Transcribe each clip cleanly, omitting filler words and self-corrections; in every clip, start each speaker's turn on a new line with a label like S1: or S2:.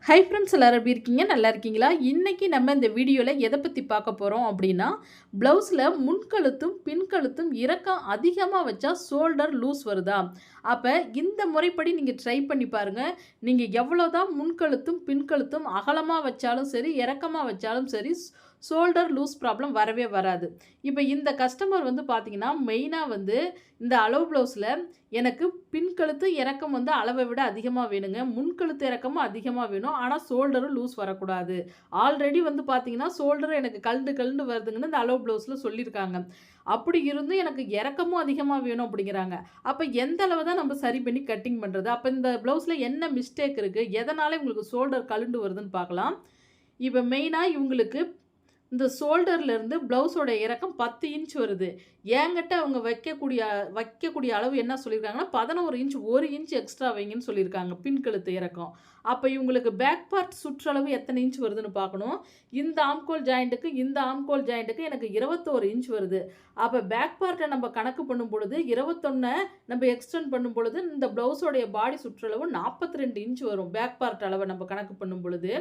S1: Hi friends எல்லாரும் எப்படி இருக்கீங்க? நல்லா இருக்கீங்களா? இன்னைக்கு நம்ம இந்த வீடியோல எத பத்தி பார்க்க போறோம் அப்படின்னா, ப்ளவுஸ்ல முன்கழுத்தும், பின்கழுத்தும் இறக்கம் அதிகமா வச்சா ஷோல்டர் லூஸ் வருதா? அப்ப இந்த முறைப்படி நீங்க ட்ரை பண்ணி பாருங்க. நீங்க எவ்வளோதான் முன்கழுத்தும், பின்கழுத்தும் அகலமா வச்சாலும் சரி, இறக்கமா வச்சாலும் சரி, ஷோல்டர் லூஸ் ப்ராப்ளம் வரவே வராது. இப்ப இந்த கஸ்டமர் வந்து பார்த்தீங்கன்னா, மெயினா வந்து இந்த அளவு ப்ளவுஸ்ல எனக்கு பின்கழுத்து இறக்கம் வந்து அளவை விட அதிகமா வேணுங்க. முன்கழுத்து இறக்கமும் அதிகமா வேணும். ஆனா ஷோல்டரும் லூஸ் வரக்கூடாது. ஆல்ரெடி வந்து பார்த்தீங்கன்னா, ஷோல்டர் எனக்கு கழண்டு கழண்டு வருதுங்கன்னு இந்த அளவு ப்ளவுஸ்ல சொல்லியிருக்காங்க. அப்படி இருந்தும் எனக்கு இறக்கமும் அதிகமா வேணும் அப்படிங்கிறாங்க. அப்ப எந்த அளவு தான் நம்ம சரி பண்ணி கட்டிங் பண்றது? அப்ப இந்த ப்ளவுஸ்ல என்ன மிஸ்டேக் இருக்கு? எதனால உங்களுக்கு ஷோல்டர் கழண்டு வருதுன்னு பார்க்கலாம். இப்ப மெயினா இவங்களுக்கு இந்த ஷோல்டர்லேருந்து ப்ளவுஸோட இறக்கம் 10 இன்ச் வருது. என்கிட்ட அவங்க வைக்கக்கூடிய அளவு என்ன சொல்லியிருக்காங்கன்னா, 11 இன்ச் 1 இன்ச் எக்ஸ்ட்ரா வைங்கன்னு சொல்லியிருக்காங்க. பின் கழுத்து இறக்கம். அப்ப இவங்களுக்கு பேக் பார்ட் சுற்றளவு எத்தனை இன்ச் வருதுன்னு பார்க்கணும். இந்த ஆம்கோல் ஜாயிண்ட்டுக்கு, இந்த ஆம்கோல் ஜாயிண்ட்டுக்கு எனக்கு 21 இன்ச் வருது. அப்ப பேக் பார்ட்ட நம்ம கணக்கு பண்ணும் பொழுது 21 நம்ம எக்ஸ்டெண்ட் பண்ணும் பொழுது, இந்த ப்ளவுஸோடைய பாடி சுற்றளவு 42 இன்ச் வரும். பேக் பார்ட் அளவ நம்ம கணக்கு பண்ணும் பொழுது.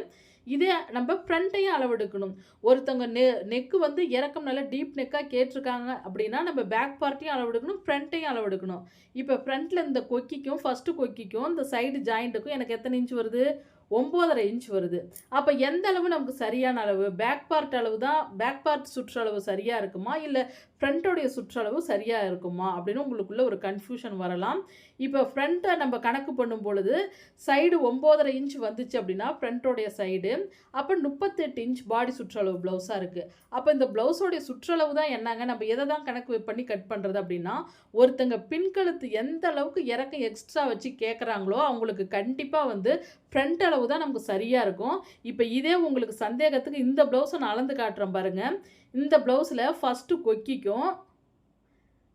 S1: இதே நம்ம ஃப்ரண்ட்டையும் அளவெடுக்கணும். ஒருத்தவங்க நெக்கு வந்து இறக்கம் நல்லா டீப் நெக்கா கேட்டிருக்காங்க அப்படின்னா, நம்ம பேக் பார்ட்டையும் அளவெடுக்கணும், ஃப்ரண்ட்டையும் அளவெடுக்கணும். இப்போ ஃப்ரண்ட்ல இந்த கொக்கிக்கும், ஃபர்ஸ்ட்டு கொக்கிக்கும், இந்த சைடு ஜாயிண்ட்டுக்கும் எனக்கு எத்தனை இன்ச் வருது? 9.5 இன்ச் வருது. அப்ப எந்த அளவு நமக்கு சரியான அளவு? பேக் பார்ட் அளவு தான் பேக் பார்ட் சுற்றளவு சரியா இருக்குமா? இல்ல ஃப்ரண்ட்டோடைய சுற்றளவு சரியா இருக்குமா? அப்படின்னு உங்களுக்குள்ள ஒரு கன்ஃப்யூஷன் வரலாம். இப்போ ஃப்ரண்ட்ட நம்ம கணக்கு பண்ணும் பொழுது, சைடு 9.5 இன்ச் வந்துச்சு அப்படின்னா, ஃப்ரண்ட்டோடைய சைடு, அப்ப 38 இன்ச் பாடி சுற்றளவு ப்ளவுஸா இருக்கு. அப்ப இந்த ப்ளவுஸோடைய சுற்றளவு தான் என்னங்க? நம்ம எத தான் கணக்கு பண்ணி கட் பண்றது அப்படின்னா, ஒருத்தங்க பின்கழுத்து எந்த அளவுக்கு இறக்கம் எக்ஸ்ட்ரா வச்சு கேட்குறாங்களோ, அவங்களுக்கு கண்டிப்பா வந்து ஃப்ரண்ட் அளவு தான் நமக்கு சரியா இருக்கும். இப்ப இதே உங்களுக்கு சந்தேகத்துக்கு இந்த ப்ளவுஸ நான் அளந்து காட்டுறேன் பாருங்க. இந்த ப்ளவுஸ்ல ஃபர்ஸ்ட்டு கொக்கிக்கும்,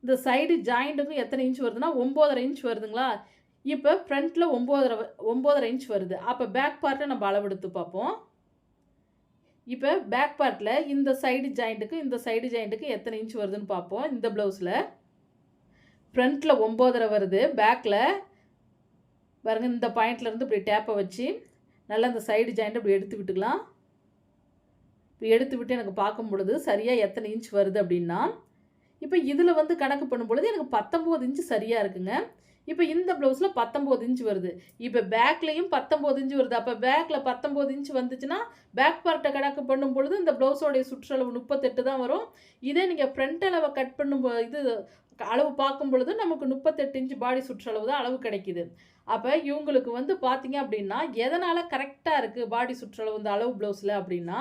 S1: இந்த சைடு ஜாயிண்ட்டுக்கும் எத்தனை இன்ச் வருதுன்னா 9.5 இன்ச் வருதுங்களா? இப்ப ஃப்ரண்ட்ல 9.5 இன்ச் வருது. அப்ப பேக் பார்ட்ட நம்ம அளவெடுத்து பார்ப்போம். இப்ப பேக் பார்ட்ல இந்த சைடு ஜாயிண்ட்டுக்கு, இந்த சைடு ஜாயிண்ட்டுக்கு எத்தனை இன்ச் வருதுன்னு பார்ப்போம். இந்த ப்ளவுஸ்ல ஃப்ரண்ட்ல 9.5 வருது. பேக்ல பாருங்க இந்த பாயிண்ட்ல இருந்து இப்படி டேப்ப வச்சு நல்லா இந்த சைடு ஜாயிண்ட் இப்படி எடுத்து விட்டுக்கலாம். இப்படி எடுத்து விட்டு எனக்கு பார்க்கும் பொழுது சரியா எத்தனை இன்ச் வருது அப்படின்னா, இப்போ இதில் வந்து கணக்கு பண்ணும்பொழுது எனக்கு 19 இன்ச் சரியா இருக்குங்க. இப்போ இந்த ப்ளவுஸில் 19 இன்ச் வருது. இப்போ பேக்லேயும் 19 இன்ச் வருது. அப்போ பேக்கில் 19 இன்ச் வந்துச்சுன்னா, பேக் பார்ட்டை கணக்கு பண்ணும் பொழுது இந்த ப்ளவுஸோடைய சுற்றளவு 38 தான் வரும். இதே நீங்கள் ஃப்ரண்ட் அளவை கட் பண்ணும் இது அளவு பார்க்கும் பொழுது நமக்கு 38 இன்ச் பாடி சுற்றளவு தான் அளவு கிடைக்குது. அப்போ இவங்களுக்கு வந்து பார்த்தீங்க அப்படின்னா, எதனால் கரெக்டாக இருக்குது பாடி சுற்றளவு இந்த அளவு ப்ளவுஸில் அப்படின்னா,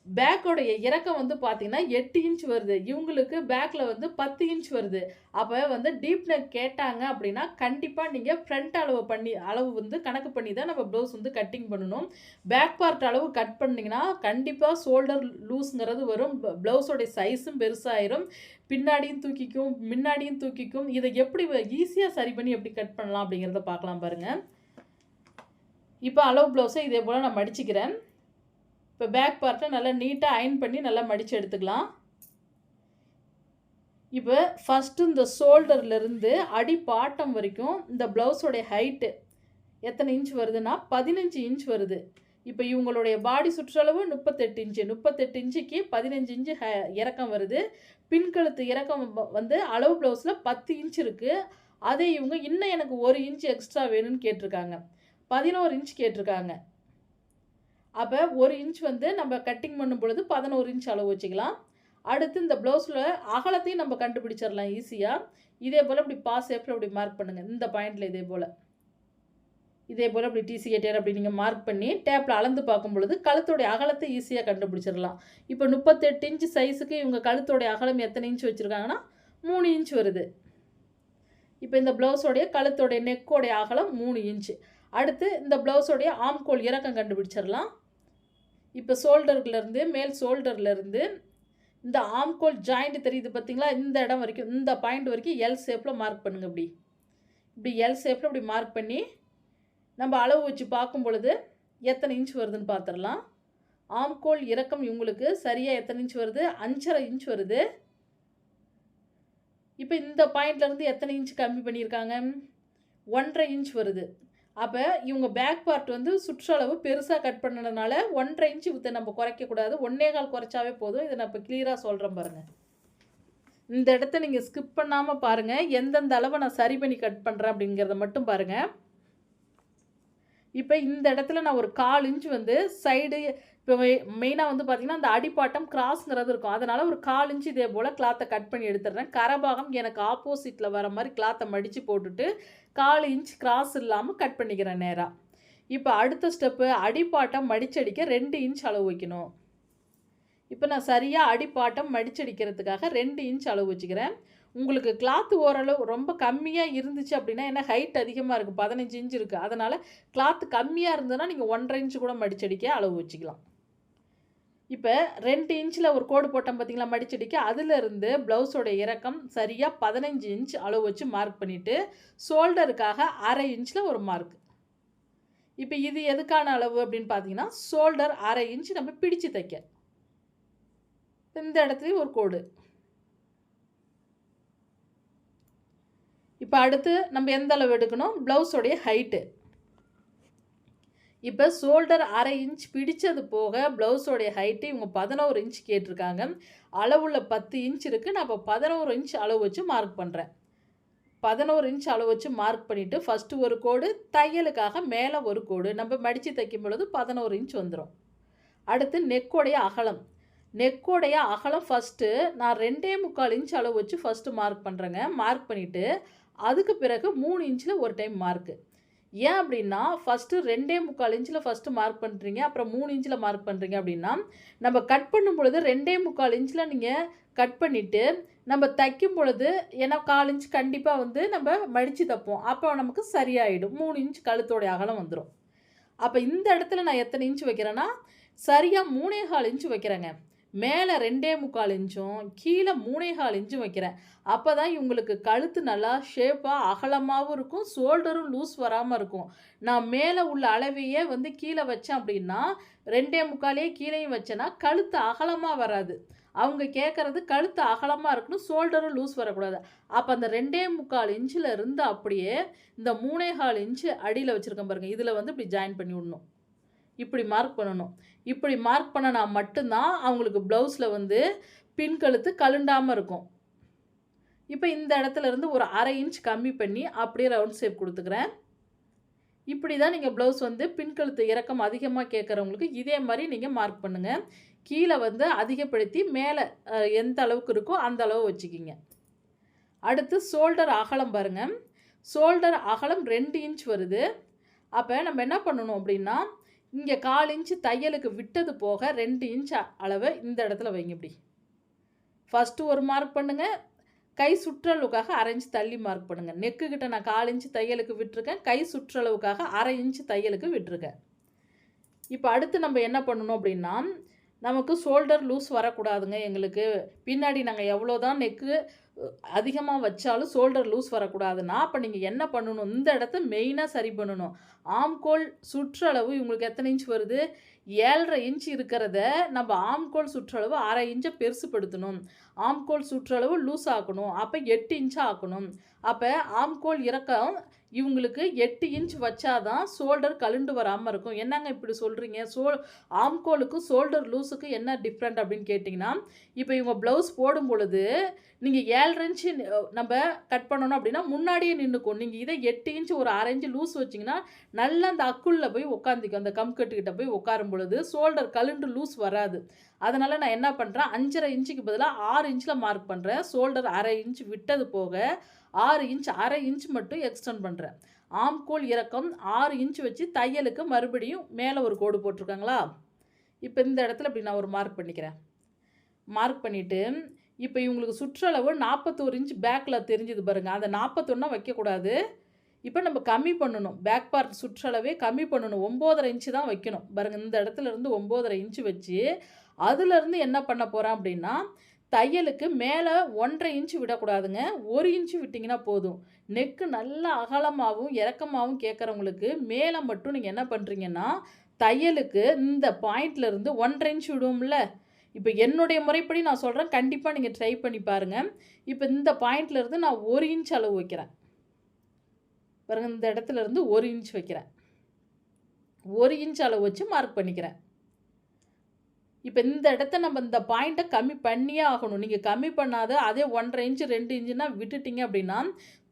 S1: பேக்கோடைய இறக்கம் வந்து பார்த்தீங்கன்னா 8 இன்ச் வருது. இவங்களுக்கு பேக்கில் வந்து 10 இன்ச் வருது. அப்போ வந்து டீப் நெக் கேட்டாங்க அப்படின்னா, கண்டிப்பாக நீங்கள் ஃப்ரண்ட் அளவு வந்து கணக்கு பண்ணி தான் நம்ம ப்ளவுஸ் வந்து கட்டிங் பண்ணணும். பேக் பார்ட் அளவு கட் பண்ணிங்கன்னா, கண்டிப்பாக ஷோல்டர் லூஸ்ங்கிறது வரும். ப்ளவுஸோடைய சைஸும் பெருசாயிரும். பின்னாடியும் தூக்கிக்கும், முன்னாடியும் தூக்கிக்கும். இதை எப்படி ஈஸியாக சரி பண்ணி எப்படி கட் பண்ணலாம் அப்படிங்கிறத பார்க்கலாம் பாருங்கள். இப்போ அளவு ப்ளவுஸை இதே போல் நான் மடிச்சுக்கிறேன். இப்போ பேக் பார்ட்டை நல்லா நீட்டாக அயர்ன் பண்ணி நல்லா மடித்து எடுத்துக்கலாம். இப்போ ஃபஸ்ட்டு இந்த ஷோல்டர்லேருந்து அடி பாட்டம் வரைக்கும் இந்த ப்ளவுஸோடைய ஹைட்டு எத்தனை இன்ச் வருதுன்னா 15 இன்ச் வருது. இப்போ இவங்களுடைய பாடி சுற்றளவு 38 இன்ச்சு. 38 இன்ச்சுக்கு 15 இன்ச்சு இறக்கம் வருது. பின்கழுத்து இறக்கம் வந்து அளவு ப்ளவுஸில் 10 இன்ச் இருக்குது. அதே இவங்க இன்னும் எனக்கு 1 இன்ச் எக்ஸ்ட்ரா வேணும்னு கேட்டிருக்காங்க. 11 இன்ச் கேட்டிருக்காங்க. அப்போ 1 இன்ச் வந்து நம்ம கட்டிங் பண்ணும் பொழுது 11 இன்ச் அளவு வச்சுக்கலாம். அடுத்து இந்த ப்ளவுஸில் அகலத்தையும் நம்ம கண்டுபிடிச்சிடலாம் ஈஸியாக. இதே போல் இப்படி ஷேப்பில் இப்படி மார்க் பண்ணுங்கள். இந்த பாயிண்டில் இதே போல் இப்படி டிசிஏ டேர் அப்படி நீங்கள் மார்க் பண்ணி டேப்பில் அளந்து பார்க்கும் பொழுது கழுத்தோடைய அகலத்தை ஈஸியாக கண்டுபிடிச்சிடலாம். இப்போ 38 இன்ச் சைஸுக்கு இவங்க கழுத்தோடைய அகலம் எத்தனை இன்ச் வச்சுருக்காங்கன்னா 3 இன்ச் வருது. இப்போ இந்த ப்ளவுஸோடைய கழுத்தோடைய நெக்கோடைய அகலம் 3 இன்ச். அடுத்து இந்த ப்ளவுஸோடைய ஆம்கோல் இறக்கம் கண்டுபிடிச்சிடலாம். இப்போ ஷோல்டர்லேருந்து மேல் ஷோல்டர்லேருந்து இந்த ஆம்கோல் ஜாயிண்ட் தெரியுது பார்த்தீங்களா? இந்த இடம் வரைக்கும், இந்த பாயிண்ட் வரைக்கும் எல் ஷேப்பில் மார்க் பண்ணுங்கள். இப்படி எல் ஷேப்பில் இப்படி மார்க் பண்ணி நம்ம அளவு வச்சு பார்க்கும் பொழுது எத்தனை இன்ச் வருதுன்னு பார்த்துடலாம். ஆம்கோல் இறக்கம் இவங்களுக்கு சரியாக எத்தனை இன்ச் வருது? 5.5 இன்ச் வருது. இப்போ இந்த பாயிண்ட்லேருந்து எத்தனை இன்ச் கம்மி பண்ணியிருக்காங்க? 1.5 இன்ச் வருது. அப்போ இவங்க பேக் பார்ட் வந்து சுற்றளவு பெருசாக கட் பண்ணதுனால 1.5 இன்ச்சு வித்தை நம்ம குறைக்கக்கூடாது, 1.25 குறைச்சாவே போதும். இதை நான் இப்போ கிளியராக சொல்கிறேன் பாருங்கள். இந்த இடத்த நீங்கள் ஸ்கிப் பண்ணாமல் பாருங்கள், எந்தெந்த அளவை நான் சரி பண்ணி கட் பண்ணுறேன் அப்படிங்கிறத மட்டும் பாருங்கள். இப்போ இந்த இடத்துல நான் ஒரு 1/4 இன்ச் வந்து சைடு, இப்போ மெயினாக வந்து பார்த்திங்கன்னா அந்த அடிப்பாட்டம் கிராஸ்ங்கிறது இருக்கும், அதனால் ஒரு 1/4 இன்ச் இதே போல் கிளாத்தை கட் பண்ணி எடுத்துடுறேன். கரபாகம் எனக்கு ஆப்போசிட்டில் வர மாதிரி கிளாத்தை மடித்து போட்டுட்டு 1/4 இன்ச் கிராஸ் இல்லாமல் கட் பண்ணிக்கிறேன் நேராக. இப்போ அடுத்த ஸ்டெப்பு அடிப்பாட்டம் மடிச்சடிக்க 2 இன்ச் அளவு வைக்கணும். இப்போ நான் சரியாக அடிப்பாட்டம் மடிச்சடிக்கிறதுக்காக 2 இன்ச் அளவு வச்சுக்கிறேன். உங்களுக்கு கிளாத்து ஓரளவு ரொம்ப கம்மியாக இருந்துச்சு அப்படின்னா, ஏன்னா ஹைட் அதிகமாக இருக்குது, 15 இன்ச் இருக்குது, அதனால் கிளாத்து கம்மியாக இருந்ததுன்னா நீங்கள் 1.5 இன்ச் கூட மடிச்சடிக்க அளவு வச்சுக்கலாம். இப்போ 2 இன்ச்சில் ஒரு கோடு போட்டோம் பார்த்தீங்களா மடிச்சடிக்க, அதிலிருந்து ப்ளவுஸோட இறக்கம் சரியாக 15 இன்ச் அளவு வச்சு மார்க் பண்ணிவிட்டு ஷோல்டருக்காக 1/2 இன்ச்சில் ஒரு மார்க். இப்போ இது எதுக்கான அளவு அப்படின்னு பார்த்தீங்கன்னா, ஷோல்டர் 1/2 இன்ச் நம்ம பிடிச்சு தைக்க. இந்த இடத்துலையும் ஒரு கோடு. இப்போ அடுத்து நம்ம எந்த அளவு எடுக்கணும், ப்ளவுஸோடைய ஹைட்டு. இப்போ ஷோல்டர் 1/2 இன்ச் பிடிச்சது போக ப்ளவுஸோடைய ஹைட்டு இவங்க 11 இன்ச் கேட்டிருக்காங்க. அளவுள்ள 10 இன்ச் இருக்குது, நான் இப்போ 11 இன்ச் அளவு வச்சு மார்க் பண்ணுறேன். 11 இன்ச் அளவு வச்சு மார்க் பண்ணிவிட்டு ஃபஸ்ட்டு ஒரு கோடு, தையலுக்காக மேலே ஒரு கோடு, நம்ம மடித்து தைக்கும் பொழுது 11 இன்ச் வந்துடும். அடுத்து நெக்கோடைய அகலம். நெக்கோடைய அகலம் ஃபஸ்ட்டு நான் 2.25 இன்ச் அளவு வச்சு ஃபஸ்ட்டு மார்க் பண்ணுறேங்க. மார்க் பண்ணிவிட்டு அதுக்கு பிறகு 3 இன்ச்சில் ஒரு டைம் மார்க்கு. ஏன் அப்படின்னா, ஃபஸ்ட்டு 2.25 இன்ச்சில் ஃபஸ்ட்டு மார்க் பண்ணுறீங்க, அப்புறம் 3 இன்ச்சில் மார்க் பண்ணுறீங்க அப்படின்னா, நம்ம கட் பண்ணும் பொழுது 2.25 இன்ச்சில் நீங்கள் கட் பண்ணிவிட்டு நம்ம தைக்கும் பொழுது, ஏன்னா 1/4 இன்ச் கண்டிப்பாக வந்து நம்ம மடித்து தைப்போம், அப்போ நமக்கு சரியாயிடும். 3 இன்ச் கழுத்தோடைய அகலம் வந்துடும். அப்போ இந்த இடத்துல நான் எத்தனை இன்ச் வைக்கிறேன்னா, சரியாக 3.25 இன்ச் வைக்கிறேங்க. மேலே 2.25 இன்ச்சும் கீழே 3.25 இன்ச்சும் வைக்கிறேன். அப்போ தான் இவங்களுக்கு கழுத்து நல்லா ஷேப்பாக அகலமாகவும் இருக்கும், ஷோல்டரும் லூஸ் வராமல் இருக்கும். நான் மேலே உள்ள அளவையே வந்து கீழே வச்சேன் அப்படின்னா, 2.25 கீழேயும் வச்சேன்னா கழுத்து அகலமாக வராது. அவங்க கேட்குறது கழுத்து அகலமாக இருக்கணும், ஷோல்டரும் லூஸ் வரக்கூடாது. அப்போ அந்த 2.25 இன்ச்சில் இருந்து அப்படியே இந்த 3.25 இன்ச்சு அடியில் வச்சுருக்கேன் பாருங்கள், இதில் வந்து இப்படி ஜாயின் பண்ணி விடணும். இப்படி மார்க் பண்ணணும். இப்படி மார்க் பண்ணனா மட்டும்தான் அவங்களுக்கு ப்ளவுஸில் வந்து பின் கழுத்து கழுண்டாமல் இருக்கும். இப்போ இந்த இடத்துல இருந்து ஒரு 1/2 இன்ச் கம்மி பண்ணி அப்படியே ரவுண்ட் ஷேப் கொடுத்துக்கிறேன். இப்படி தான் நீங்கள் ப்ளவுஸ் வந்து பின் கழுத்து இறக்கம் அதிகமாக கேட்குறவங்களுக்கு இதே மாதிரி நீங்கள் மார்க் பண்ணுங்கள். கீழே வந்து அதிகப்படுத்தி மேலே எந்த அளவுக்கு இருக்கோ அந்த அளவு வச்சுக்கிங்க. அடுத்து ஷோல்டர் அகலம் பாருங்கள். ஷோல்டர் அகலம் 2 இன்ச் வருது. அப்போ நம்ம என்ன பண்ணணும் அப்படின்னா, இங்கே 1/4 இன்ச்சு தையலுக்கு விட்டது போக 2 இன்ச் அளவை இந்த இடத்துல வைங்க. இப்படி ஃபஸ்ட்டு ஒரு மார்க் பண்ணுங்கள், கை சுற்றளவுக்காக 1/2 இன்ச் தள்ளி மார்க் பண்ணுங்கள். நெக்கு கிட்ட நான் 1/4 இன்ச்சு தையலுக்கு விட்டுருக்கேன், கை சுற்றளவுக்காக 1/2 இன்ச்சு தையலுக்கு விட்டுருக்கேன். இப்போ அடுத்து நம்ம என்ன பண்ணணும் அப்படின்னா, நமக்கு ஷோல்டர் லூஸ் வரக்கூடாதுங்க. எங்களுக்கு பின்னாடி நாங்கள் எவ்வளோ தான் நெக்கு அதிகமாக வச்சாலும் ஷோல்டர் லூஸ் வரக்கூடாதுன்னா, அப்போ நீங்கள் என்ன பண்ணணும், இந்த இடத்த மெயினாக சரி பண்ணணும். ஆம்கோல் சுற்றளவு இவங்களுக்கு எத்தனை இன்ச் வருது, 7.5 இன்ச் இருக்கிறத நம்ம ஆம்கோல் சுற்றளவு 1/2 இன்ச்சை பெருசுப்படுத்தணும். ஆம்கோல் சுற்றளவு லூஸ் ஆக்கணும். அப்போ 8 இன்ச்சாக ஆக்கணும். அப்போ ஆம்கோல் இறக்கம் இவங்களுக்கு 8 இன்ச் வச்சாதான் ஷோல்டர் கழுண்டு வராமல் இருக்கும். என்னங்க இப்படி சொல்கிறீங்க, ஆம்கோலுக்கும் ஷோல்டர் லூஸுக்கும் என்ன டிஃப்ரெண்ட் அப்படின்னு கேட்டிங்கன்னா, இப்போ இவங்க ப்ளவுஸ் போடும் பொழுது நீங்கள் 7.5 இன்ச்சு நம்ம கட் பண்ணணும் அப்படின்னா முன்னாடியே நின்றுக்கும். நீங்கள் இதை 8 இன்ச் ஒரு 1/2 இன்ச்சு லூஸ் வச்சிங்கன்னா நல்லா அந்த அக்குள்ள போய் உட்காந்துக்கும். அந்த கம்கட்டுக்கிட்ட போய் உட்காரும் பொழுது ஷோல்டர் கழுண்டு லூஸ் வராது. அதனால் நான் என்ன பண்ணுறேன், 5.5 இன்ச்சுக்கு பதிலாக 6 இன்ச்சில் மார்க் பண்ணுறேன். ஷோல்டர் 1/2 இன்ச் விட்டது போக 6 இன்ச் 1/2 இன்ச் மட்டும் எக்ஸ்டெண்ட் பண்ணுறேன். ஆம்கோல் இறக்கம் 6 இன்ச் வச்சு தையலுக்கு மறுபடியும் மேலே ஒரு கோடு போட்டிருக்காங்களா. இப்போ இந்த இடத்துல இப்படி நான் ஒரு மார்க் பண்ணிக்கிறேன். மார்க் பண்ணிவிட்டு இப்போ இவங்களுக்கு சுற்றளவு 41 இன்ச் பேக்கில் தெரிஞ்சுது பாருங்கள். அந்த 41 வைக்கக்கூடாது. இப்போ நம்ம கம்மி பண்ணணும். பேக் பார்ட் சுற்றளவே கம்மி பண்ணணும். 9.5 இன்ச்சு தான் வைக்கணும் பாருங்கள். இந்த இடத்துல இருந்து 9.5 இன்ச்சு வச்சு அதுலேருந்து என்ன பண்ண போகிறேன் அப்படின்னா, தையலுக்கு மேலே 1.5 இன்ச்சு விடக்கூடாதுங்க. 1 இன்ச்சு விட்டிங்கன்னா போதும். நெக்கு நல்லா அகலமாகவும் இறக்கமாகவும் கேட்குறவங்களுக்கு மேலே மட்டும் நீங்கள் என்ன பண்ணுறீங்கன்னா, தையலுக்கு இந்த பாயிண்ட்லேருந்து 1.5 இன்ச்சு விடுவோம்ல. இப்போ என்னுடைய முறைப்படி நான் சொல்கிறேன், கண்டிப்பாக நீங்கள் ட்ரை பண்ணி பாருங்கள். இப்போ இந்த பாயிண்ட்லேருந்து நான் 1 இன்ச் அளவு வைக்கிறேன். பாருங்க இந்த இடத்துல இருந்து 1 இன்ச் வைக்கிறேன். 1 இன்ச் அளவு வச்சு மார்க் பண்ணிக்கிறேன். இப்போ இந்த இடத்த நம்ம இந்த பாயிண்ட்டை கம்மி பண்ணியே ஆகணும். நீங்கள் கம்மி பண்ணாத அதே 1½ இன்ச் 2 இன்ச்சுன்னா விட்டுட்டீங்க அப்படின்னா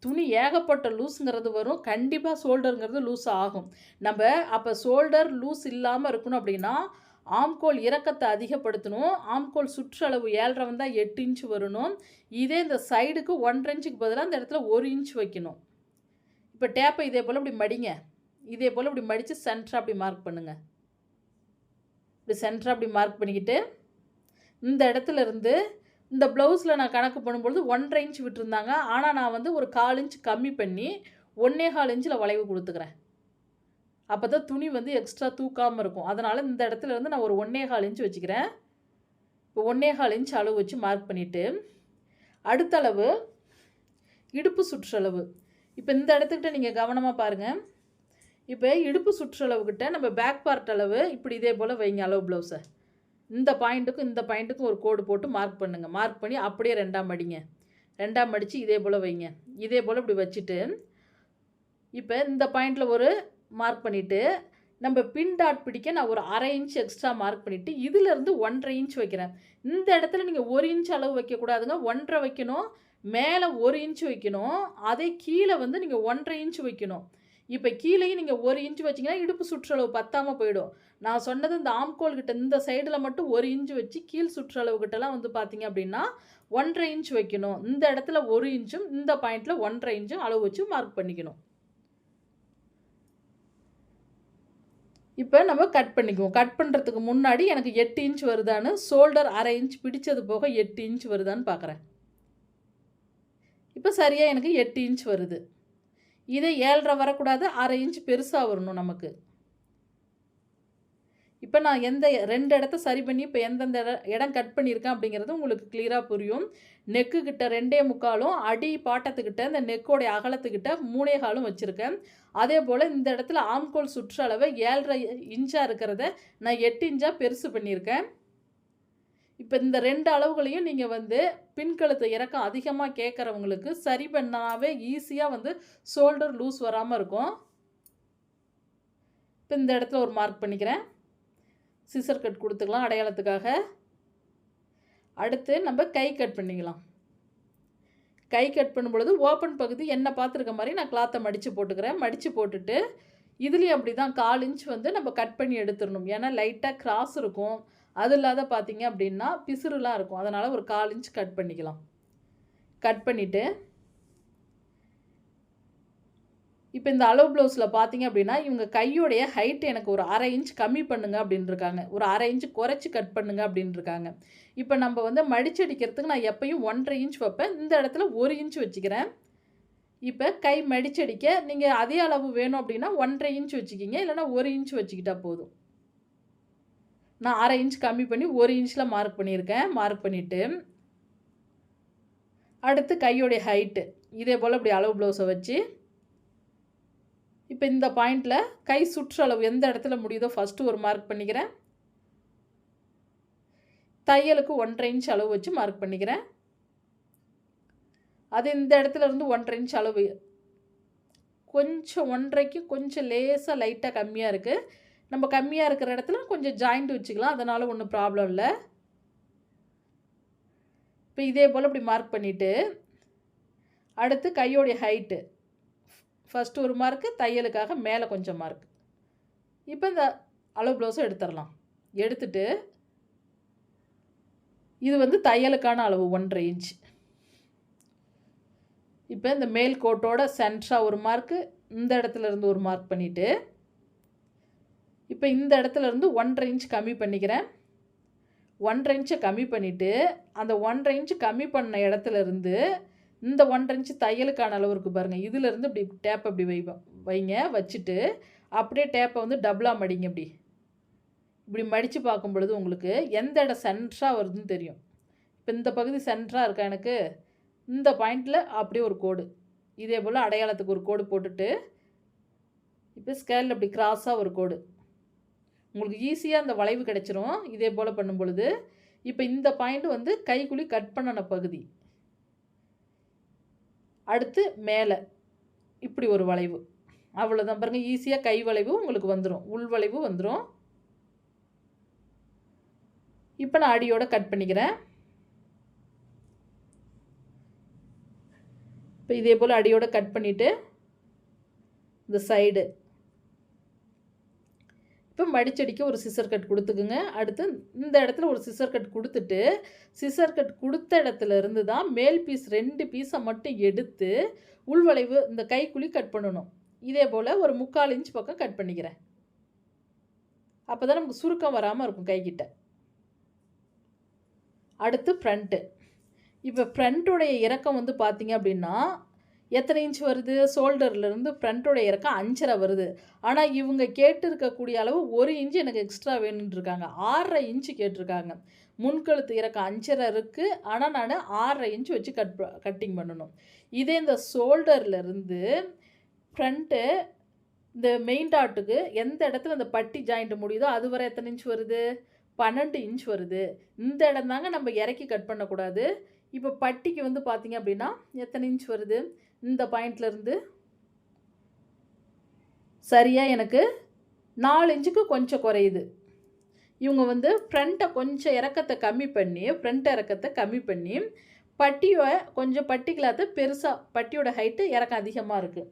S1: துணி ஏகப்பட்ட லூஸுங்கிறது வரும். கண்டிப்பாக ஷோல்டருங்கிறது லூஸ் ஆகும். நம்ம அப்போ ஷோல்டர் லூஸ் இல்லாமல் இருக்கணும் அப்படின்னா ஆம்கோல் இறக்கத்தை அதிகப்படுத்தணும். ஆம்கோல் சுற்றளவு 7½ வந்தால் 8 இன்ச் வரணும். இதே இந்த சைடுக்கு 1½ இன்ச்சுக்கு பதிலாக அந்த இடத்துல 1 இன்ச் வைக்கணும். இப்போ டேப்பை இதே போல் இப்படி மடிங்க. இதே போல் இப்படி மடித்து சென்டராக அப்படி மார்க் பண்ணுங்கள். இப்படி சென்டராக அப்படி மார்க் பண்ணிக்கிட்டு இந்த இடத்துல இருந்து இந்த ப்ளவுஸில் நான் கணக்கு பண்ணும்பொழுது 1½ இன்ச் விட்டுருந்தாங்க. ஆனால் நான் வந்து ஒரு 1/4 இன்ச் கம்மி பண்ணி 1¼ இன்ச்சில் வளைவு கொடுத்துக்கிறேன். அப்போ தான் துணி வந்து எக்ஸ்ட்ரா தூக்காமல் இருக்கும். அதனால் இந்த இடத்துல இருந்து நான் ஒரு 1¼ இன்ச் வச்சுக்கிறேன். இப்போ 1¼ இன்ச் அளவு வச்சு மார்க் பண்ணிவிட்டு அடுத்த அளவு இடுப்பு சுற்றளவு. இப்போ இந்த இடத்துக்கிட்ட நீங்கள் கவனமாக பாருங்கள். இப்போ இடுப்பு சுற்றளவுக்கிட்ட நம்ம பேக் பார்ட் அளவு இப்படி இதே போல் வைங்க. அளவு ப்ளவுஸை இந்த பாயிண்ட்டுக்கும் இந்த பாயிண்ட்டுக்கும் ஒரு கோடு போட்டு மார்க் பண்ணுங்கள். மார்க் பண்ணி அப்படியே 2ஆக மடிங்க. 2ஆக மடித்து இதே போல் வைங்க. இதே போல் இப்படி வச்சுட்டு இப்போ இந்த பாயிண்டில் ஒரு மார்க் பண்ணிவிட்டு நம்ம பின் டாட் பிடிக்க நான் ஒரு 1/2 இன்ச் எக்ஸ்ட்ரா மார்க் பண்ணிவிட்டு இதிலேருந்து 1½ இன்ச் வைக்கிறேன். இந்த இடத்துல நீங்கள் 1 இன்ச் அளவு வைக்கக்கூடாதுங்க. 1½ வைக்கணும். மேலே 1 இன்ச் வைக்கணும். அதே கீழே வந்து நீங்கள் 1½ இன்ச் வைக்கணும். இப்போ கீழேயும் நீங்கள் 1 இன்ச் வச்சிங்கன்னா இடுப்பு சுற்றளவு பத்தாமல் போயிடும். நான் சொன்னது இந்த ஆம்கோல் கிட்ட இந்த சைடில் மட்டும் 1 இன்ச் வச்சு கீழ் சுற்றளவு கிட்டலாம் வந்து பார்த்தீங்க அப்படின்னா 1½ இன்ச் வைக்கணும். இந்த இடத்துல 1 இன்ச்சும் இந்த பாயிண்டில் 1½ இன்ச்சும் அளவு வச்சு மார்க் பண்ணிக்கணும். இப்போ நம்ம கட் பண்ணிக்குவோம். கட் பண்ணுறதுக்கு முன்னாடி எனக்கு 8 இன்ச் வருதான்னு ஷோல்டர் 1/2 இன்ச் பிடிச்சது போக 8 இன்ச் வருதான்னு பார்க்குறேன். இப்போ சரியாக எனக்கு 8 இன்ச் வருது. இதே 7½ வரக்கூடாது. 1/2 இன்ச் பெருசாக வரணும் நமக்கு. இப்போ நான் எந்த 2 இடத்த சரி பண்ணி இப்போ எந்தெந்த இடம் கட் பண்ணியிருக்கேன் அப்படிங்கிறது உங்களுக்கு கிளியராக புரியும். நெக்கு கிட்ட 2.75 அடி பாட்டத்துக்கிட்ட இந்த நெக்கோடைய அகலத்துக்கிட்ட 3.25 வச்சுருக்கேன். அதே போல் இந்த இடத்துல ஆம்கோல் சுற்றளவை 7½ இன்ச்சாக இருக்கிறத நான் 8 இன்ச்சாக பெருசு பண்ணியிருக்கேன். இப்போ இந்த 2 அளவுகளையும் நீங்கள் வந்து பின்கழுத்தை இறக்கம் அதிகமாக கேட்குறவங்களுக்கு சரி பண்ணாவே ஈஸியாக வந்து ஷோல்டர் லூஸ் வராமல் இருக்கும். இப்போ இந்த இடத்துல ஒரு மார்க் பண்ணிக்கிறேன். சிசர் கட் கொடுத்துக்கலாம் அடையாளத்துக்காக. அடுத்து நம்ம கை கட் பண்ணிக்கலாம். கை கட் பண்ணும்பொழுது ஓப்பன் பகுதி என்ன பார்த்துருக்க மாதிரி நான் கிளாத்தை மடித்து போட்டுக்கிறேன். மடித்து போட்டுட்டு இதுலேயும் அப்படி தான் 1/4 இன்ச் வந்து நம்ம கட் பண்ணி எடுத்துடணும். ஏன்னா லைட்டாக கிராஸ் இருக்கும். அது இல்லாத பார்த்தீங்க அப்படின்னா பிசுறுலாம் இருக்கும். அதனால் ஒரு 1/4 இன்ச் கட் பண்ணிக்கலாம். கட் பண்ணிவிட்டு இப்போ இந்த அளவு ப்ளவுஸில் பார்த்தீங்க அப்படின்னா இவங்க கையோடைய ஹைட் எனக்கு ஒரு 1/2 இன்ச் கம்மி பண்ணுங்க அப்படின்னு இருக்காங்க. ஒரு 1/2 இன்ச் குறைச்சி கட் பண்ணுங்க அப்படின்னு இருக்காங்க. இப்போ நம்ம வந்து மடிச்சடிக்கிறதுக்கு நான் எப்பயும் 1½ இன்ச் வைப்பேன். இந்த இடத்துல 1 இன்ச் வச்சுக்கிறேன். இப்போ கை மடிச்சடிக்க நீங்கள் அதே அளவு வேணும் அப்படின்னா 1½ இன்ச் வச்சுக்கிங்க. இல்லைனா 1 இன்ச் வச்சுக்கிட்டா போதும். நான் 1/2 இன்ச் கம்மி பண்ணி 1 இன்ச்சில் மார்க் பண்ணியிருக்கேன். மார்க் பண்ணிவிட்டு அடுத்து கையோடைய ஹைட்டு இதே போல் இப்படி அளவு ப்ளவுஸை வச்சு இப்போ இந்த பாயிண்டில் கை சுற்றளவு எந்த இடத்துல முடியுதோ ஃபஸ்ட்டு ஒரு மார்க் பண்ணிக்கிறேன். தையலுக்கு 1½ இன்ச் அளவு வச்சு மார்க் பண்ணிக்கிறேன். அது இந்த இடத்துல இருந்து 1½ இன்ச் அளவு கொஞ்சம் 1½ கொஞ்சம் லேசாக லைட்டாக கம்மியாக இருக்குது. நம்ம கம்மியாக இருக்கிற இடத்துல கொஞ்சம் ஜாயிண்ட் வச்சுக்கலாம். அதனால் ஒன்றும் ப்ராப்ளம் இல்லை. இப்போ இதே போல் இப்படி மார்க் பண்ணிவிட்டு அடுத்து கையோடைய ஹைட்டு ஃபஸ்ட்டு ஒரு மார்க்கு, தையலுக்காக மேலே கொஞ்சம் மார்க். இப்போ இந்த அளவு ப்ளவுஸை எடுத்துடலாம். எடுத்துட்டு இது வந்து தையலுக்கான அளவு 1½ இன்ச். இப்போ இந்த மேல் கோட்டோட சென்டராக ஒரு மார்க்கு, இந்த இடத்துல இருந்து ஒரு மார்க் பண்ணிவிட்டு இப்போ இந்த இடத்துல இருந்து 1½ இன்ச் கம்மி பண்ணிக்கிறேன். 1½ இன்ச்சை கம்மி பண்ணிவிட்டு அந்த 1½ இன்ச் கம்மி பண்ண இடத்துல இருந்து இந்த 1½ இன்ச் தையலுக்கான அளவு இருக்குது பாருங்கள். இதிலேருந்து இப்படி டேப்பை இப்படி வைங்க. வச்சுட்டு அப்படியே டேப்பை வந்து டபுளாக மடிங்க. இப்படி மடித்து பார்க்கும் பொழுது உங்களுக்கு எந்த இடம் சென்டராக வருதுன்னு தெரியும். இப்போ இந்த பகுதி சென்டராக இருக்கா எனக்கு. இந்த பாயிண்டில் அப்படியே ஒரு கோடு இதே போல் அடையாளத்துக்கு ஒரு கோடு போட்டுட்டு இப்போ ஸ்கேலில் இப்படி கிராஸாக ஒரு கோடு உங்களுக்கு ஈஸியாக அந்த வளைவு கிடச்சிரும். இதே போல் பண்ணும் பொழுது இப்போ இந்த பாயிண்ட் வந்து கைக்குழி கட் பண்ணின பகுதி. அடுத்து மேலே இப்படி ஒரு வளைவு. அவ்வளோதான் பாருங்கள், ஈஸியாக கை வளைவு உங்களுக்கு வந்துடும், உள் வளைவு வந்துடும். இப்போ நான் அடியோட கட் பண்ணிக்கிறேன். இப்போ இதே போல் அடியோட கட் பண்ணிவிட்டு இந்த சைடு இப்போ மடிச்சடிக்க ஒரு சிசர் கட் கொடுத்துக்குங்க. அடுத்து இந்த இடத்துல ஒரு சிசர் கட் கொடுத்துட்டு, சிசர் கட் கொடுத்த இடத்துல இருந்து தான் மேல் பீஸ் 2 பீஸை மட்டும் எடுத்து உள்வளைவு இந்த கைக்குழி கட் பண்ணணும். இதே போல் ஒரு 3/4 இன்ச் பக்கம் கட் பண்ணிக்கிறேன். அப்போ தான் நமக்கு சுருக்கம் வராமல் இருக்கும் கைக்கிட்ட. அடுத்து ஃப்ரண்ட்டு. இப்போ ஃப்ரண்ட்டோடைய இறக்கம் வந்து பார்த்திங்க அப்படின்னா எத்தனை இன்ச் வருது? ஷோல்டர்லேருந்து ஃப்ரண்ட்டோடைய இறக்கம் 5.5 வருது. ஆனால் இவங்க கேட்டிருக்கக்கூடிய அளவு 1 இன்ச் எனக்கு எக்ஸ்ட்ரா வேணும்னு இருக்காங்க. 6.5 இன்ச்சு கேட்டிருக்காங்க. முன்கழுத்து இறக்கம் 5.5 இருக்குது. ஆனால் நான் 6.5 இன்ச் வச்சு கட்டிங் பண்ணணும். இதே இந்த ஷோல்டர்லேருந்து ஃப்ரண்ட்டு இந்த மெயின் டாட்டுக்கு எந்த இடத்துல இந்த பட்டி ஜாயிண்ட் முடியுதோ அது வரை எத்தனை இன்ச் வருது? 12 இன்ச் வருது. இந்த இடம் தாங்க நம்ம இறக்கி கட் பண்ணக்கூடாது. இப்போ பட்டிக்கு வந்து பார்த்திங்க அப்படின்னா எத்தனை இன்ச் வருது? இந்த பாயிண்ட்லேருந்து சரியாக எனக்கு 4 இன்ச்சுக்கு கொஞ்சம் குறையுது. இவங்க வந்து ஃப்ரண்ட்டை கொஞ்சம் இறக்கத்தை கம்மி பண்ணி, ஃப்ரண்ட் இறக்கத்தை கம்மி பண்ணி பட்டியை கொஞ்சம் பட்டி கிளாத்தை பெருசாக, பட்டியோட ஹைட்டு இறக்கம் அதிகமாக இருக்குது.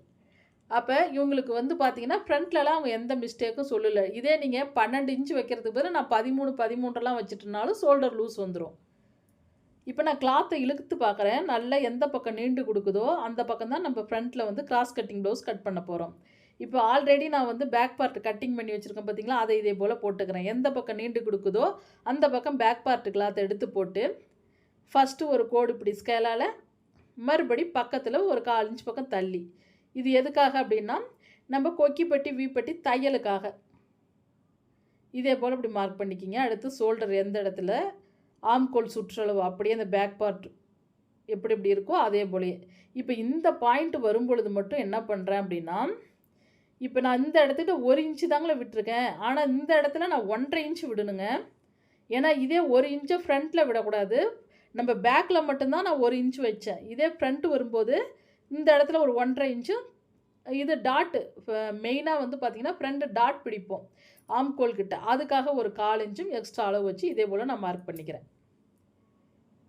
S1: அப்போ இவங்களுக்கு வந்து பார்த்திங்கன்னா ஃப்ரண்ட்லலாம் அவங்க எந்த மிஸ்டேக்கும் சொல்லலை. இதே நீங்கள் 12 இன்ச்சு வைக்கிறதுக்கு பதில் நான் 13 வச்சுட்டுனாலும் ஷோல்டர் லூஸ் வந்துடும். இப்போ நான் கிளாத்தை இழுத்து பார்க்குறேன். நல்லா எந்த பக்கம் நீண்டு கொடுக்குதோ அந்த பக்கம் தான் நம்ம ஃப்ரண்ட்டில் வந்து கிராஸ் கட்டிங் ப்ளவுஸ் கட் பண்ண போகிறோம். இப்போ ஆல்ரெடி நான் வந்து பேக் பார்ட் கட்டிங் பண்ணி வச்சுருக்கேன் பார்த்திங்களா, அதை இதே போல் போட்டுக்கிறேன். எந்த பக்கம் நீண்டு கொடுக்குதோ அந்த பக்கம் பேக் பார்ட்டு கிளாத்தை எடுத்து போட்டு ஃபஸ்ட்டு ஒரு கோடு இப்படி ஸ்கேலால், மறுபடி பக்கத்தில் ஒரு 1/4 இன்ச் பக்கம் தள்ளி. இது எதுக்காக அப்படின்னா நம்ம கொக்கிப்பட்டி வீப்பட்டி தையலுக்காக. இதே போல் இப்படி மார்க் பண்ணிக்கிங்க. அடுத்து ஷோல்டர் எந்த இடத்துல ஆம்கோல் சுற்றளவு அப்படியே அந்த பேக் பார்ட் எப்படி எப்படி இருக்கோ அதே போலயே. இப்போ இந்த பாயிண்ட் வரும்பொழுது மட்டும் என்ன பண்ணுறேன் அப்படின்னா, இப்போ நான் இந்த இடத்துக்கு 1 இன்ச்சு தாங்களே விட்டுருக்கேன். ஆனால் இந்த இடத்துல நான் 1.5 இன்ச்சு விடணுங்க. ஏன்னா இதே 1 இன்ச்சை ஃப்ரண்ட்டில் விடக்கூடாது. நம்ம பேக்கில் மட்டும்தான் நான் 1 இன்ச்சு வச்சேன். இதே ஃப்ரண்ட்டு வரும்போது இந்த இடத்துல ஒரு 1.5 இன்ச்சும், இது டாட்டு மெயினாக வந்து பார்த்திங்கன்னா ஃப்ரண்ட் டாட் பிடிப்போம் ஆம்கோல் கிட்ட, அதுக்காக ஒரு 1/4 இன்ச்சும் எக்ஸ்ட்ரா அளவு வச்சு இதே போல் நான் மார்க் பண்ணிக்கிறேன்.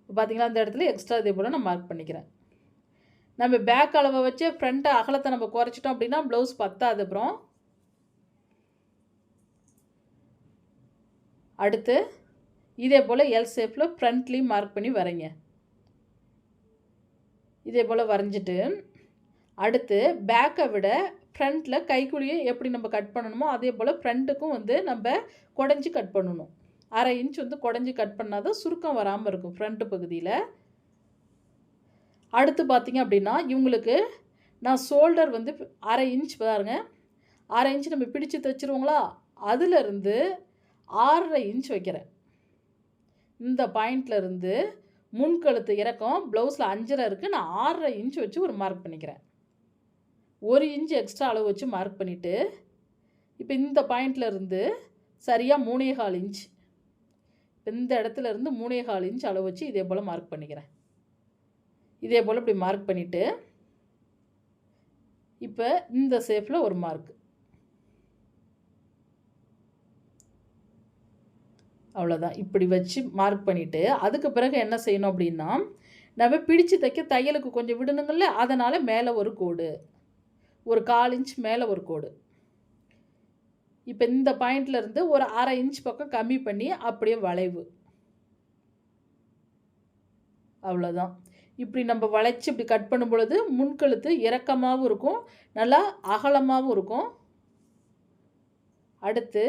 S1: பார்த்திங்களா, இந்த இடத்துல எக்ஸ்ட்ரா இதே போல் நான் மார்க் பண்ணிக்கிறேன். நம்ம பேக் அளவை வச்சு ஃப்ரண்ட் அகலத்தை நம்ம குறைச்சிட்டோம் அப்படின்னா ப்ளவுஸ் பத்தாது. அப்புறம் அடுத்து இதே போல் எல் ஷேப்பில் ஃப்ரண்ட்லேயும் மார்க் பண்ணி வரைங்க. இதே போல் வரைஞ்சிட்டு அடுத்து பேக்கை விட ஃப்ரண்ட்டில் கைக்குழியை எப்படி நம்ம கட் பண்ணணுமோ அதே போல் ஃப்ரண்ட்டுக்கும் வந்து நம்ம குடஞ்சி கட் பண்ணணும். 1/2 இன்ச் வந்து குடஞ்சி கட் பண்ணால் தான் சுருக்கம் வராமல் இருக்கும் ஃப்ரண்ட்டு பகுதியில். அடுத்து பார்த்திங்க அப்படின்னா இவங்களுக்கு நான் ஷோல்டர் வந்து 1/2 இன்ச் பாருங்க, 1/2 இன்ச் நம்ம பிடிச்சி தைச்சிருவோங்களா, அதிலிருந்து 6.5 இன்ச் வைக்கிறேன். இந்த பாயிண்ட்லேருந்து முன்கழுத்து இறக்கம் ப்ளவுஸில் 5.5 இருக்குது. நான் 6.5 இன்ச் வச்சு ஒரு மார்க் பண்ணிக்கிறேன். 1 இன்ச் எக்ஸ்ட்ரா அளவு வச்சு மார்க் பண்ணிவிட்டு இப்போ இந்த பாயிண்ட்லேருந்து சரியாக 3.25 இன்ச், இந்த இடத்துல இருந்து 3.25 இன்ச் அளவு வச்சு இதே போல் மார்க் பண்ணிக்கிறேன். இதே போல் இப்படி மார்க் பண்ணிவிட்டு இப்போ இந்த ஷேப்பில் ஒரு மார்க். அவ்வளோதான். இப்படி வச்சு மார்க் பண்ணிவிட்டு அதுக்கு பிறகு என்ன செய்யணும் அப்படின்னா, நம்ம பிடிச்சு தைக்க தையலுக்கு கொஞ்சம் விடணுங்கள்ல, அதனால் மேலே ஒரு கோடு, ஒரு 1/4 இன்ச் மேலே ஒரு கோடு. இப்போ இந்த பாயிண்ட்லேருந்து ஒரு 1/2 இன்ச் பக்கம் கம்மி பண்ணி அப்படியே வளைவு. அவ்வளோதான். இப்படி நம்ம வளைச்சி இப்படி கட் பண்ணும் பொழுது முன்கழுத்து இறக்கமாகவும் இருக்கும், நல்லா அகலமாகவும் இருக்கும். அடுத்து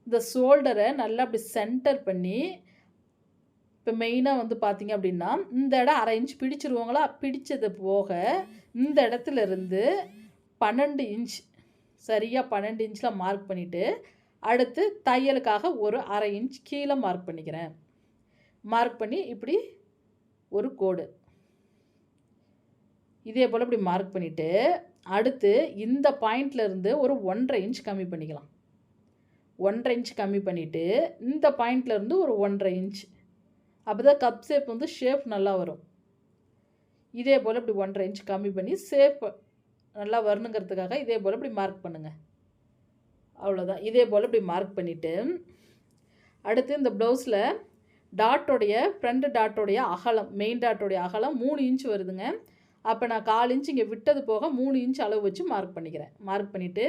S1: இந்த ஷோல்டரை நல்லா அப்படி சென்டர் பண்ணி, இப்போ மெயினாக வந்து பார்த்திங்க அப்படின்னா இந்த இடம் 1/2 இன்ச் பிடிச்சிருவாங்களா, பிடிச்சது போக இந்த இடத்துல இருந்து 12 இன்ச் சரியாக 12 இன்ச்சில் மார்க் பண்ணிவிட்டு அடுத்து தையலுக்காக ஒரு 1/2 இன்ச் கீழே மார்க் பண்ணிக்கிறேன். மார்க் பண்ணி இப்படி ஒரு கோடு இதே போல் இப்படி மார்க் பண்ணிவிட்டு அடுத்து இந்த பாயிண்ட்லேருந்து ஒரு 1.5 இன்ச் கம்மி பண்ணிக்கலாம். 1.5 இன்ச் கம்மி பண்ணிவிட்டு இந்த பாயிண்ட்லேருந்து ஒரு 1.5 இன்ச், அப்போ தான் கப் ஷேப் வந்து ஷேப் நல்லா வரும். இதே போல் இப்படி 1.5 இன்ச் கம்மி பண்ணி ஷேப் நல்லா வரணுங்கிறதுக்காக இதே போல் இப்படி மார்க் பண்ணுங்கள். அவ்வளோதான். இதே போல் இப்படி மார்க் பண்ணிவிட்டு அடுத்து இந்த ப்ளவுஸில் டாட்டோடைய ஃப்ரண்ட் டாட்டோடைய அகலம், மெயின் டாட்டோடைய அகலம் 3 இன்ச் வருதுங்க. அப்போ நான் 1/4 இன்ச் இங்கே விட்டது போக 3 இன்ச் அளவு வச்சு மார்க் பண்ணிக்கிறேன். மார்க் பண்ணிவிட்டு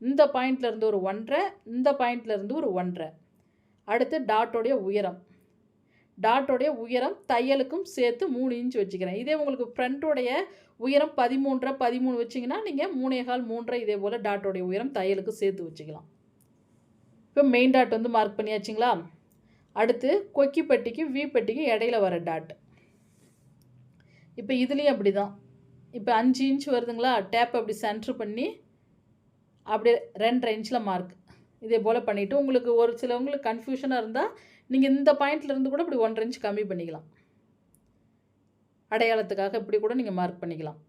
S1: இந்த பாயிண்ட்லேருந்து ஒரு 1.5, இந்த பாயிண்ட்லேருந்து ஒரு 1.5. அடுத்து டாட்டோடைய உயரம், டாட்டோடைய உயரம் தையலுக்கும் சேர்த்து 3 இன்ச் வச்சுக்கிறேன். இதே உங்களுக்கு ஃப்ரண்ட்டோடைய உயரம் 13 வச்சிங்கன்னா நீங்கள் 3.25, 3.5 இதே போல் டாட்டோடைய உயரம் தையலுக்கு சேர்த்து வச்சுக்கலாம். இப்போ மெயின் டாட் வந்து மார்க் பண்ணியாச்சுங்களா? அடுத்து கொக்கி பட்டிக்கு வி பட்டிக்கு இடையில வர டாட். இப்போ இதுலேயும் அப்படி தான். இப்போ 5 இன்ச் வருதுங்களா? டேப் அப்படி சென்ட்ரு பண்ணி அப்படியே 2.5 இன்ச்சில் மார்க் இதே போல் பண்ணிவிட்டு உங்களுக்கு ஒரு சிலவங்களுக்கு கன்ஃபியூஷனாக இருந்தால் நீங்கள் இந்த பாயிண்ட்லேருந்து கூட இப்படி 1.5 இன்ச் கம்மி பண்ணிக்கலாம். அடையாளத்துக்காக இப்படி கூட நீங்கள் மார்க் பண்ணிக்கலாம்.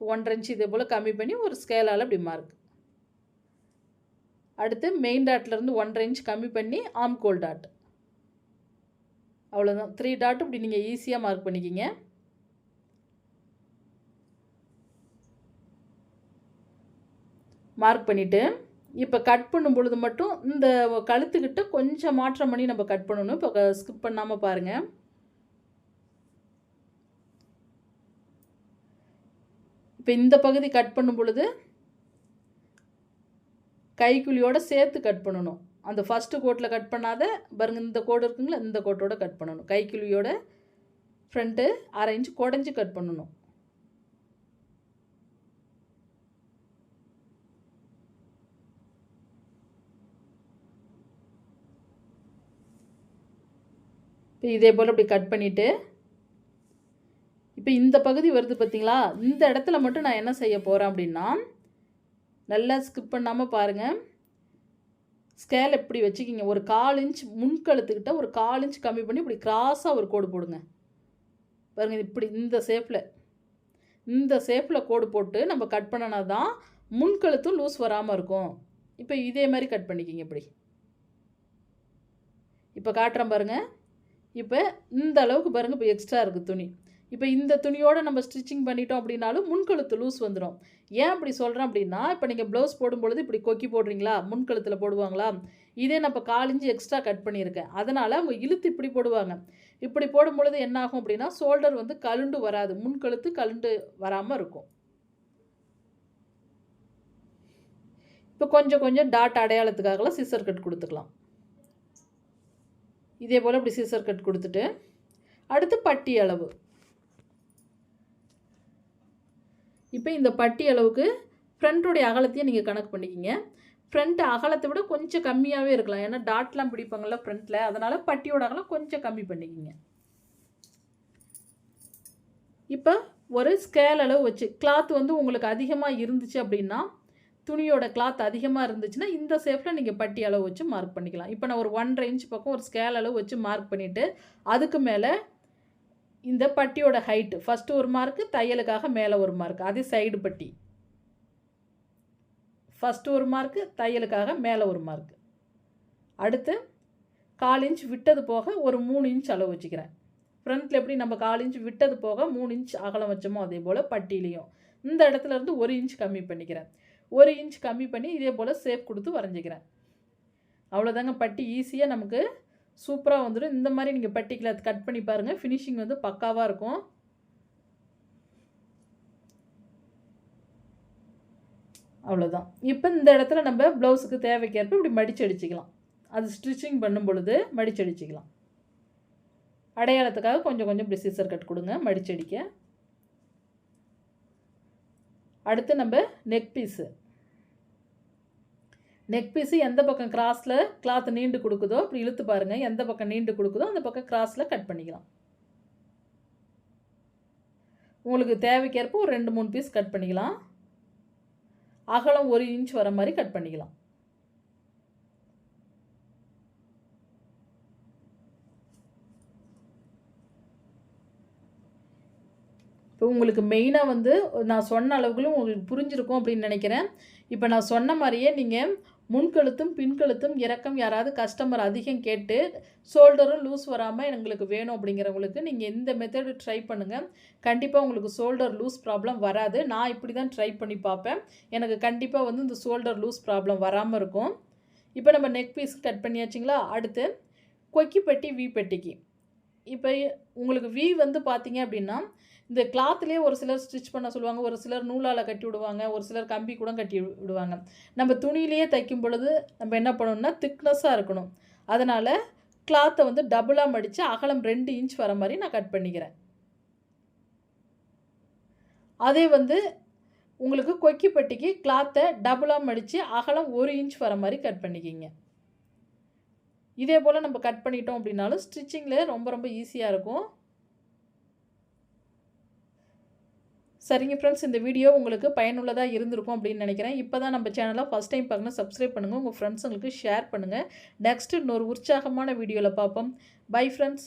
S1: 1.5 இன்ச் இதே போல் கம்மி பண்ணி ஒரு ஸ்கேலால் இப்படி மார்க். அடுத்து மெயின் டாட்லேருந்து 1.5 இன்ச் கம்மி பண்ணி ஆம்கோல் டாட். அவ்வளோதான். 3 டாட் இப்படி நீங்கள் ஈஸியாக மார்க் பண்ணிக்கிங்க. மார்க் பண்ணிவிட்டு இப்போ கட் பண்ணும் பொழுது மட்டும் இந்த கழுத்துக்கிட்ட கொஞ்சம் மாற்றம் பண்ணி நம்ம கட் பண்ணணும். இப்போ ஸ்கிப் பண்ணாமல் பாருங்கள். இப்போ இந்த பகுதி கட் பண்ணும் பொழுது கைக்குழியோடு சேர்த்து கட் பண்ணணும். அந்த ஃபஸ்ட்டு கோட்டில் கட் பண்ணாத பாருங்க, இந்த கோடு இருக்குங்களா, இந்த கோட்டோட கட் பண்ணணும். கைக்குழியோட ஃப்ரண்ட்டு 1/2 இன்ச் குடஞ்சி கட் பண்ணணும். இப்போ இதே போல் இப்படி கட் பண்ணிவிட்டு இப்போ இந்த பகுதி வருது பார்த்திங்களா? இந்த இடத்துல மட்டும் நான் என்ன செய்ய போகிறேன் அப்படின்னா, நல்லா ஸ்கிப் பண்ணாமல் பாருங்கள். ஸ்கேல் எப்படி வச்சுக்கிங்க, ஒரு 1/4 இன்ச் முன்கழுத்துக்கிட்ட ஒரு 1/4 இன்ச் கம்மி பண்ணி இப்படி கிராஸாக ஒரு கோடு போடுங்க. பாருங்கள், இப்படி இந்த ஷேப்பில் கோடு போட்டு நம்ம கட் பண்ணினா தான் முன்கழுத்தும் லூஸ் வராமல் இருக்கும். இப்போ இதே மாதிரி கட் பண்ணிக்கிங்க. இப்படி இப்போ காட்டுறேன் பாருங்கள். இப்போ இந்த அளவுக்கு பாருங்கள், இப்போ எக்ஸ்ட்ரா இருக்குது துணி. இப்போ இந்த துணியோடு நம்ம ஸ்டிச்சிங் பண்ணிட்டோம் அப்படின்னாலும் முன்கழுத்து லூஸ் வந்துடும். ஏன் அப்படி சொல்கிறேன் அப்படின்னா, இப்போ நீங்கள் ப்ளவுஸ் போடும்பொழுது இப்படி கொக்கி போடுறீங்களா, முன்கழுத்தில் போடுவாங்களா, இதே நான் இப்போ 1/4 இன்ச்சு எக்ஸ்ட்ரா கட் பண்ணியிருக்கேன். அதனால் அவங்க இழுத்து இப்படி போடுவாங்க. இப்படி போடும்பொழுது என்னாகும் அப்படின்னா, ஷோல்டர் வந்து கழுண்டு வராது, முன்கழுத்து கழுண்டு வராமல் இருக்கும். இப்போ கொஞ்சம் கொஞ்சம் டாட் அடையாளத்துக்காகலாம் சிசர் கட் கொடுத்துக்கலாம். இதே போல் இப்படி சிசர் கட் கொடுத்துட்டு அடுத்து பட்டி அளவு. இப்போ இந்த பட்டி அளவுக்கு ஃப்ரண்ட்டோடைய அகலத்தையும் நீங்கள் கணக்கு பண்ணிக்கிங்க. ஃப்ரண்ட் அகலத்தை விட கொஞ்சம் கம்மியாகவே இருக்கலாம், ஏன்னா டாட்லாம் பிடிப்பாங்கள்ல ஃப்ரண்ட்டில், அதனால் பட்டியோட அகலம் கொஞ்சம் கம்மி பண்ணிக்கிங்க. இப்போ ஒரு ஸ்கேல் அளவு வச்சு கிளாத் வந்து உங்களுக்கு அதிகமாக இருந்துச்சு அப்படின்னா, துணியோட கிளாத் அதிகமாக இருந்துச்சுன்னா இந்த ஷேப்பில் நீங்கள் பட்டி அளவு வச்சு மார்க் பண்ணிக்கலாம். இப்போ நான் ஒரு 1.5 இன்ச் பக்கம் ஒரு ஸ்கேல் அளவு வச்சு மார்க் பண்ணிவிட்டு அதுக்கு மேலே இந்த பட்டியோட ஹைட்டு ஃபஸ்ட்டு ஒரு மார்க்கு, தையலுக்காக மேலே ஒரு மார்க், அது சைடு பட்டி. ஃபஸ்ட்டு ஒரு மார்க்கு, தையலுக்காக மேலே ஒரு மார்க். அடுத்து 1/4 இன்ச் விட்டது போக ஒரு 3 இன்ச் அளவு வச்சுக்கிறேன். ஃப்ரண்ட்டில் எப்படி நம்ம 1/4 இன்ச் விட்டது போக 3 இன்ச் அகலம் வச்சோமோ அதே போல் பட்டியிலையும் இந்த இடத்துல இருந்து 1 இன்ச் கம்மி பண்ணிக்கிறேன். 1 இன்ச் கம்மி பண்ணி இதே போல் ஷேப் கொடுத்து வரைஞ்சிக்கிறேன். அவ்வளோதாங்க. பட்டி ஈஸியாக நமக்கு சூப்பராக வந்துடும். இந்த மாதிரி நீங்கள் பட்டி கிளாத் கட் பண்ணி பாருங்கள், ஃபினிஷிங் வந்து பக்காவாக இருக்கும். அவ்வளோதான். இப்போ இந்த இடத்துல நம்ம ப்ளவுஸுக்கு தேவைக்கேற்ப இப்படி மடித்து அடிச்சிக்கலாம். அது ஸ்டிச்சிங் பண்ணும் பொழுது மடித்து அடிச்சிக்கலாம். அடையாளத்துக்காக கொஞ்சம் கொஞ்சம் இப்படி சிசர் கட் கொடுங்க மடித்து அடிக்க. அடுத்து நம்ம நெக் பீஸு. நெக் பீஸு எந்த பக்கம் கிராஸில் கிளாத் நீண்டு கொடுக்குதோ அப்படி இழுத்து பாருங்கள், எந்த பக்கம் நீண்டு கொடுக்குதோ அந்த பக்கம் கிராஸில் கட் பண்ணிக்கலாம். உங்களுக்கு தேவைக்கேற்ப ஒரு 2-3 பீஸ் கட் பண்ணிக்கலாம். அகலம் 1 இன்ச் வர மாதிரி கட் பண்ணிக்கலாம். இப்போ உங்களுக்கு மெயினாக வந்து நான் சொன்ன அளவுகளும் உங்களுக்கு புரிஞ்சிருக்கும் அப்படின்னு நினைக்கிறேன். இப்போ நான் சொன்ன மாதிரியே நீங்கள் முன்கழுத்தும் பின்கழுத்தும் இறக்கம் யாராவது கஸ்டமர் அதிகம் கேட்டு ஷோல்டரும் லூஸ் வராமல் எங்களுக்கு வேணும் அப்படிங்கிறவங்களுக்கு நீங்கள் இந்த மெத்தடு ட்ரை பண்ணுங்கள். கண்டிப்பாக உங்களுக்கு ஷோல்டர் லூஸ் ப்ராப்ளம் வராது. நான் இப்படி தான் ட்ரை பண்ணி பார்ப்பேன். எனக்கு கண்டிப்பாக வந்து இந்த ஷோல்டர் லூஸ் ப்ராப்ளம் வராமல் இருக்கும். இப்போ நம்ம நெக் பீஸ் கட் பண்ணியாச்சுங்களா? அடுத்து கொக்கி பெட்டி வி பெட்டிக்கு இப்போ உங்களுக்கு வி வந்து பார்த்தீங்க அப்படின்னா இந்த கிளாத்லேயே ஒரு சிலர் ஸ்டிச் பண்ண சொல்லுவாங்க, ஒரு சிலர் நூலால் கட்டி விடுவாங்க, ஒரு சிலர் கம்பி கூட கட்டி விடுவாங்க. நம்ம துணியிலேயே தைக்கும் பொழுது நம்ம என்ன பண்ணணும்னா திக்னஸாக இருக்கணும். அதனால் கிளாத்தை வந்து டபுளாக மடித்து அகலம் 2 இன்ச் வர மாதிரி நான் கட் பண்ணிக்கிறேன். அதே வந்து உங்களுக்கு கொக்கி பெட்டிக்கு கிளாத்தை டபுளாக மடித்து அகலம் 1 இன்ச் வர மாதிரி கட் பண்ணிக்கிங்க. இதே போல் நம்ம கட் பண்ணிட்டோம் அப்படின்னாலும் ஸ்டிச்சிங்கில் ரொம்ப ரொம்ப ஈஸியாக இருக்கும். சரிங்க ஃப்ரெண்ட்ஸ், இந்த வீடியோ உங்களுக்கு பயனுள்ளதாக இருந்திருக்கும் அப்படின்னு நினைக்கிறேன். இப்போ தான் நம்ம சேனலை ஃபஸ்ட் டைம் பார்க்கணும், சப்ஸ்கிரைப் பண்ணுங்கள், உங்கள் ஃப்ரெண்ட்ஸுங்களுக்கு ஷேர் பண்ணுங்கள். நெக்ஸ்ட்டு இன்னொரு உற்சாகமான வீடியோவில் பார்ப்போம். Bye friends.